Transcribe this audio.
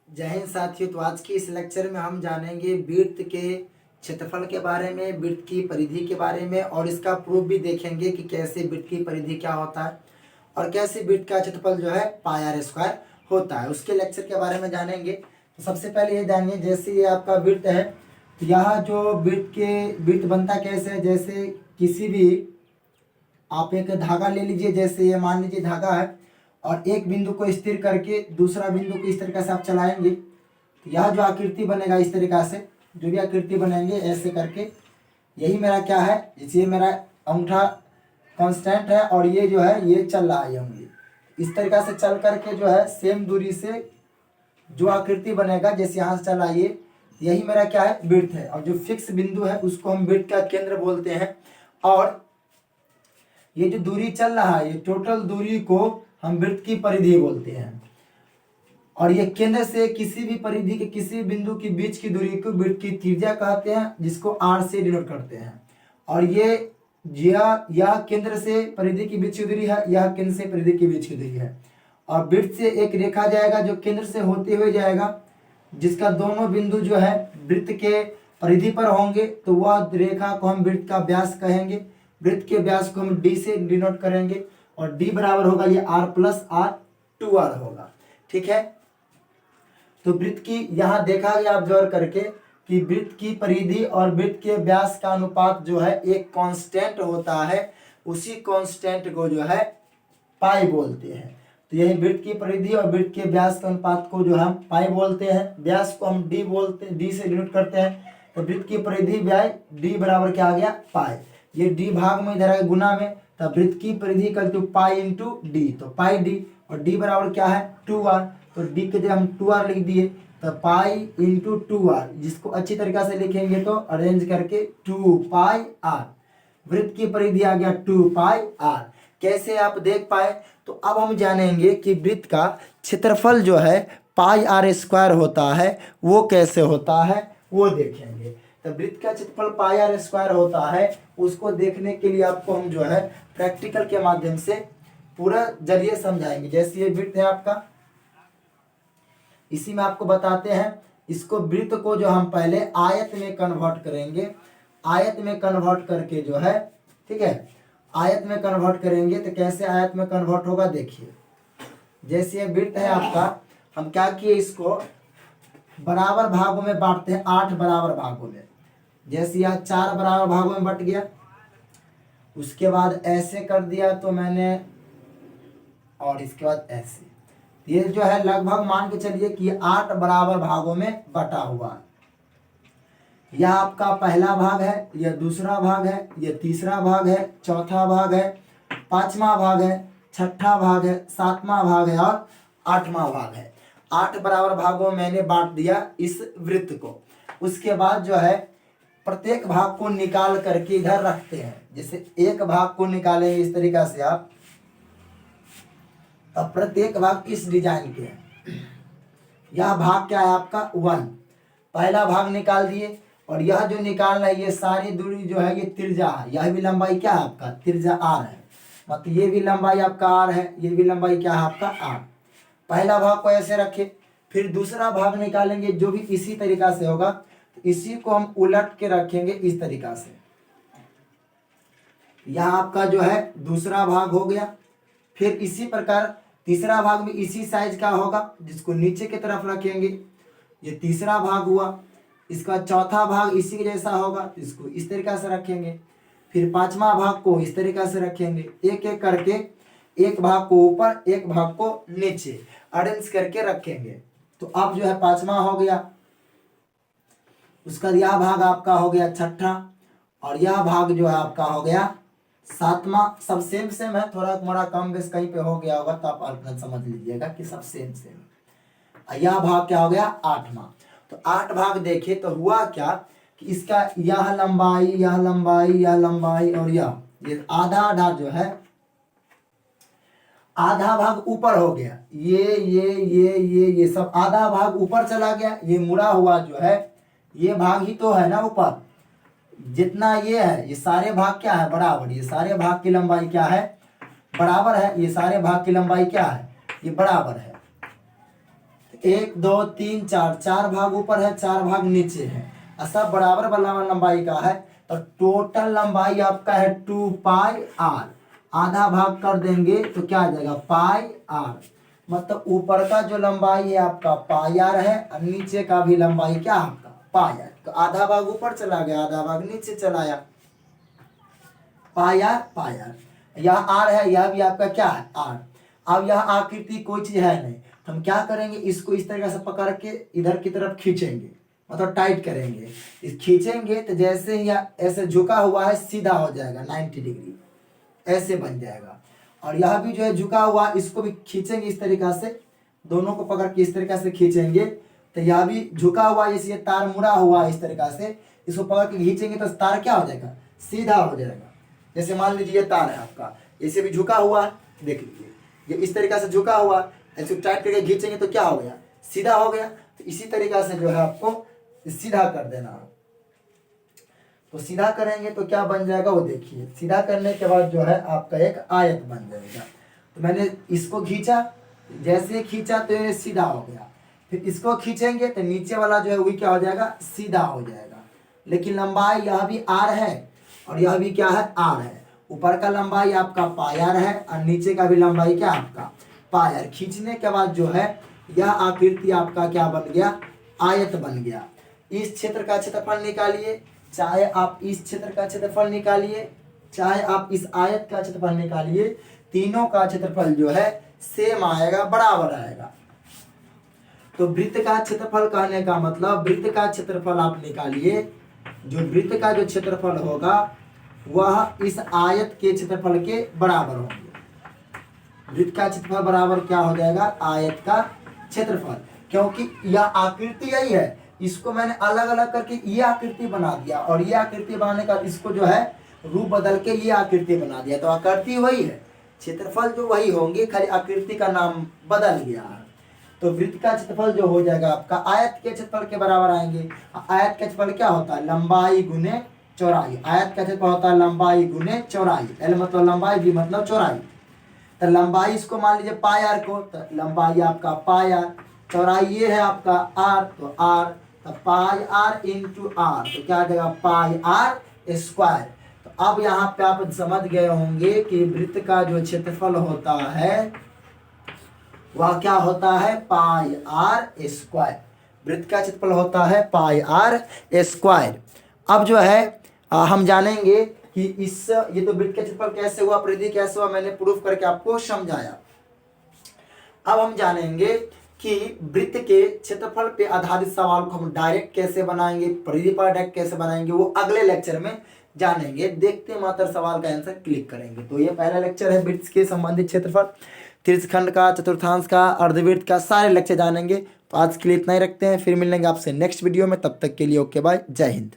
जय हिंद साथियों। तो आज की इस लेक्चर में हम जानेंगे वृत्त के क्षेत्रफल के बारे में, वृत्त की परिधि के बारे में और इसका प्रूफ भी देखेंगे कि कैसे वृत्त की परिधि क्या होता है और कैसे वृत्त का क्षेत्रफल जो है पाई आर स्क्वायर होता है, उसके लेक्चर के बारे में जानेंगे। तो सबसे पहले ये जानिए, जैसे ये आपका वृत्त है तो यहाँ जो वृत्त बनता कैसे है, जैसे किसी भी आप एक धागा ले लीजिए, जैसे ये मान लीजिए धागा है और एक बिंदु को स्थिर करके दूसरा बिंदु को इस तरीके से आप चलाएंगे तो यह जो आकृति बनेगा इस तरीका से, जो भी आकृति बनेंगे ऐसे करके, यही मेरा क्या है, इसलिए मेरा अंगूठा कांस्टेंट है और ये जो है ये चल रहा है, ये उंगली इस तरीका से चल करके जो है सेम दूरी से जो आकृति बनेगा, जैसे यहाँ से चला ये, यही मेरा क्या है, वृत्त है। और जो फिक्स बिंदु है उसको हम वृत्त का केंद्र बोलते हैं। और ये जो दूरी चल रहा है, ये टोटल दूरी को हम वृत्त की परिधि बोलते हैं। और ये केंद्र से किसी भी परिधि के किसी बिंदु के बीच की दूरी को वृत्त की त्रिज्या कहते हैं, जिसको आर से डिनोट करते हैं। और यह केंद्र से परिधि के बीच की दूरी है, यह केंद्र से परिधि के बीच की दूरी है। और वृत्त से एक रेखा जाएगा जो केंद्र से होते हुए जाएगा, जिसका दोनों बिंदु जो है वृत्त के परिधि पर होंगे, तो वह रेखा को हम वृत्त का व्यास कहेंगे। वृत्त के व्यास को हम डी से डिनोट करेंगे और डी बराबर होगा ये r प्लस आर 2r होगा। ठीक है, तो वृत्त की यहाँ देखा गया ऑब्जर्व करके कि वृत्त की परिधि और वृत्त के व्यास का अनुपात जो है एक कांस्टेंट होता है, उसी कांस्टेंट को जो है पाई बोलते हैं। तो यही वृत्त की परिधि और वृत्त के व्यास के अनुपात को जो हम पाई बोलते हैं, व्यास को हम डी बोलते हैं, डी से डिनोट करते हैं। तो वृत्त की परिधि व्यास डी बराबर क्या आ गया, पाई। ये डी भाग में इधर है गुना में, तब वृत्त की परिधि equal to pi into D, तो पाई डी, और डी बराबर क्या है 2r, तो डी के जगह हम 2r लिख दिए, तो पाई इंटू 2r, जिसको अच्छी तरीका से लिखेंगे तो अरेंज करके 2 पाई r, वृत्त की परिधि आ गया 2 पाई r। कैसे आप देख पाए, तो अब हम जानेंगे कि वृत्त का क्षेत्रफल जो है पाई आर स्क्वायर होता है, वो कैसे होता है वो देखेंगे। तो वृत्त का क्षेत्रफल पाई आर स्क्वायर होता है, उसको देखने के लिए आपको हम जो है प्रैक्टिकल के माध्यम से पूरा जरिए समझाएंगे। जैसे ये वृत्त है आपका, इसी में आपको बताते हैं, इसको वृत्त को जो हम पहले आयत में कन्वर्ट करेंगे, आयत में कन्वर्ट करके जो है, ठीक है, आयत में कन्वर्ट करेंगे। तो कैसे आयत में कन्वर्ट होगा देखिए, जैसे ये वृत्त है आपका, हम क्या किए, इसको बराबर भागों में बांटते हैं, 8 बराबर भागों में। जैसे यह 4 बराबर भागों में बट गया, उसके बाद ऐसे कर दिया तो मैंने, और इसके बाद ऐसे, ये जो है लगभग मान के चलिए कि 8 बराबर भागों में बटा हुआ है। यह आपका पहला भाग है, यह दूसरा भाग है, यह तीसरा भाग है, चौथा भाग है, पांचवा भाग है, छठा भाग है, सातवां भाग है और 8वां भाग है। 8 बराबर भागों में मैंने बांट दिया इस वृत्त को। उसके बाद जो है प्रत्येक भाग को निकाल करके इधर रखते हैं। जैसे एक भाग को निकालेंगे इस तरीका से आप, अब प्रत्येक भाग किस डिजाइन के हैं। यह भाग क्या है आपका 1, पहला भाग निकाल दिए, और यह जो निकालना है ये सारी दूरी जो है ये त्रिज्या है, यह भी लंबाई क्या है आपका त्रिज्या r है, मतलब ये भी लंबाई आपका r है, ये भी लंबाई क्या है आपका r। पहला भाग को ऐसे रखे, फिर दूसरा भाग निकालेंगे जो भी इसी तरीका से होगा, तो इसी को हम उलट के रखेंगे इस तरीका से। यह आपका जो है दूसरा भाग हो गया। फिर इसी प्रकार तीसरा भाग भी इसी साइज का होगा, जिसको नीचे की तरफ रखेंगे, ये तीसरा भाग हुआ। इसका चौथा भाग इसी के जैसा होगा, तो इसको इस तरीका से रखेंगे। फिर पांचवा भाग को इस तरीका से रखेंगे, एक एक करके, एक भाग को ऊपर एक भाग को नीचे अरेंज करके रखेंगे। तो अब जो है पांचवा हो गया, उसका यह भाग आपका हो गया छठा, और यह भाग जो है आपका हो गया सातवां। सब सेम सेम है, थोड़ा मोड़ा कम बेस कहीं पे हो गया होगा तो आप अपना समझ लीजिएगा कि सब सेम सेम। यह भाग क्या हो गया 8वां। तो 8 भाग देखे तो हुआ क्या कि इसका यह लंबाई, यह लंबाई, यह लंबाई और ये आधा आधा जो है, आधा भाग ऊपर हो गया, ये सब आधा भाग ऊपर चला गया। ये मुड़ा हुआ जो है ये भाग ही तो है ना ऊपर, जितना ये है ये सारे भाग क्या है बराबर, ये सारे भाग की लंबाई क्या है बराबर है, ये सारे भाग की लंबाई क्या है ये बराबर है। 1 2 3 4, 4 भाग ऊपर है, 4 भाग नीचे है और सब बराबर बराबर लंबाई का है। तो टोटल लंबाई आपका है 2 पाई आर। आधा भाग कर देंगे तो क्या आ जाएगा पाई आर। मतलब ऊपर का जो लंबाई है आपका पाई आर है और नीचे का भी लंबाई क्या आपका पाई आर। तो आधा भाग ऊपर चला गया, आधा भाग नीचे चला आया, पाई आर पाई आर। यह आर है, यह भी आपका क्या है आर। अब यह आकृति कोई चीज है नहीं, तो हम क्या करेंगे, इसको इस तरीके से पकड़ के इधर की तरफ खींचेंगे, मतलब टाइट करेंगे। इस खींचेंगे तो जैसे ही ऐसे झुका हुआ है सीधा हो जाएगा 90 डिग्री, ऐसे बन जाएगा। और यह भी जो है झुका हुआ, इसको भी खींचेंगे इस तरीका से, दोनों को पकड़ के इस तरीका से खींचेंगे तो यह भी झुका हुआ, जैसे ये तार मुड़ा हुआ है इस तरीका से, इसको पकड़ के खींचेंगे तो तार क्या हो जाएगा सीधा हो जाएगा। जैसे मान लीजिए ये तार है आपका, इसे भी झुका हुआ है, देख लीजिए ये इस तरीका से झुका हुआ, ऐसे टाइट करके खींचेंगे तो क्या हो गया सीधा हो गया। तो इसी तरीका से जो है आपको सीधा कर देना है। तो सीधा करेंगे तो क्या बन जाएगा वो देखिए, सीधा करने के बाद जो है आपका एक आयत बन जाएगा। तो मैंने इसको खींचा, जैसे खींचा तो ये सीधा हो गया, फिर इसको खींचेंगे तो नीचे वाला जो है वही क्या हो जाएगा सीधा हो जाएगा। लेकिन लंबाई यह भी आर है और यह भी क्या है आर है। ऊपर का लंबाई आपका पाई आर है और नीचे का भी लंबाई क्या आपका पाई आर। खींचने के बाद जो है यह आकृति आपका क्या बन गया आयत बन गया। इस क्षेत्र का क्षेत्रफल निकालिए, चाहे आप इस क्षेत्र का क्षेत्रफल निकालिए, चाहे आप इस आयत का क्षेत्रफल निकालिए, तीनों का क्षेत्रफल जो है सेम आएगा, बराबर आएगा। तो वृत्त का क्षेत्रफल कहने का मतलब वृत्त का क्षेत्रफल आप निकालिए, जो वृत्त का जो क्षेत्रफल होगा वह इस आयत के क्षेत्रफल के बराबर होंगे। वृत्त का क्षेत्रफल बराबर क्या हो जाएगा आयत का क्षेत्रफल, क्योंकि यह आकृति यही है, इसको मैंने अलग अलग करके ये आकृति बना दिया और ये आकृति बनाने का इसको जो है रूप बदल के ये आकृति बना दिया। तो आकृति वही है, क्षेत्रफल जो वही होंगे, खाली आकृति का नाम बदल गया है। तो वृत्त का क्षेत्रफल जो हो जाएगा आपका आयत के क्षेत्रफल के बराबर आएंगे। आयत का क्षेत्रफल क्या होता है लंबाई गुने चौड़ाई। आयत का क्षेत्रफल होता है लंबाई गुने चौड़ाई, एल मतलब लंबाई, बी मतलब चौड़ाई। तो लंबाई इसको मान लीजिए पाई आर को, तो लंबाई आपका पाई आर, चौड़ाई ये है आपका आर, तो आर, तो पाई आर इंटू आर, तो क्या आ जाएगा पाई आर स्क्वायर। तो अब यहाँ पे आप समझ गए होंगे कि वृत्त का जो क्षेत्रफल होता है वह क्या होता है पाई आर स्क्वायर। वृत्त का क्षेत्रफल होता है पाई आर स्क्वायर। अब जो है हम जानेंगे कि इस ये तो वृत्त का क्षेत्रफल कैसे हुआ, परिधि कैसे हुआ, मैंने प्रूफ करके आपको समझाया। अब हम जानेंगे कि वृत्त के क्षेत्रफल पे आधारित सवाल को हम डायरेक्ट कैसे बनाएंगे, परिधि पर डायरेक्ट कैसे बनाएंगे, वो अगले लेक्चर में जानेंगे। देखते मात्र सवाल का आंसर क्लिक करेंगे। तो ये पहला लेक्चर है वृत्त के संबंधित क्षेत्रफल, त्रिज्यखंड का, चतुर्थांश का, अर्धवृत्त का, सारे लेक्चर जानेंगे। तो आज के लिए इतना ही रखते हैं, फिर मिलेंगे आपसे नेक्स्ट वीडियो में। तब तक के लिए ओके बाय, जय हिंद।